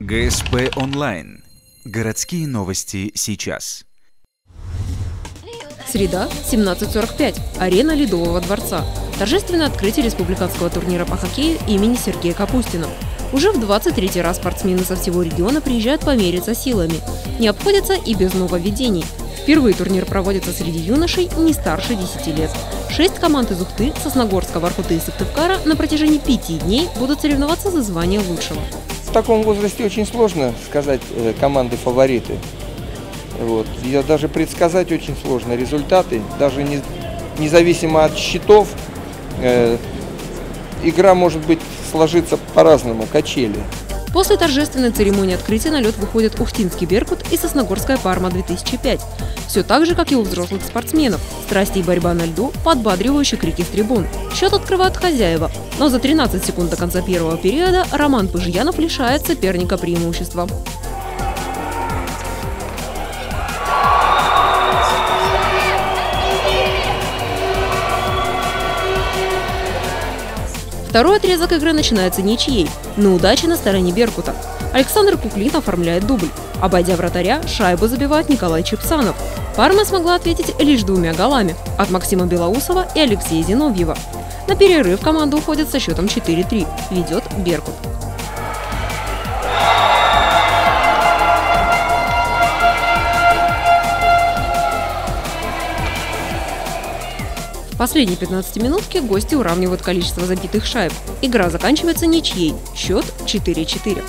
ГСП онлайн. Городские новости сейчас. Среда, 17:45. Арена Ледового дворца. Торжественное открытие республиканского турнира по хоккею имени Сергея Капустина. Уже в 23-й раз спортсмены со всего региона приезжают помериться силами. Не обходятся и без нововведений. Впервые турнир проводится среди юношей не старше 10 лет. 6 команд из Ухты, Сосногорска, Воркуты и Сыктывкара на протяжении 5 дней будут соревноваться за звание лучшего. В таком возрасте очень сложно сказать команды-фавориты. Я даже предсказать очень сложно результаты. Даже независимо от счетов, игра может быть сложиться по-разному, качели. После торжественной церемонии открытия на лед выходят Ухтинский Беркут и Сосногорская Парма-2005. Все так же, как и у взрослых спортсменов. Страсти и борьба на льду, подбадривающие крики с трибун. Счет открывают хозяева. Но за 13 секунд до конца первого периода Роман Пыжьянов лишает соперника преимущества. Второй отрезок игры начинается ничьей, но удача на стороне Беркута. Александр Куклин оформляет дубль. Обойдя вратаря, шайбу забивает Николай Чепсанов. Парма смогла ответить лишь 2 голами – от Максима Белоусова и Алексея Зиновьева. На перерыв команда уходит со счетом 4-3. Ведет Беркут. В последней 15-минутке гости уравнивают количество забитых шайб. Игра заканчивается ничьей. Счет 4-4.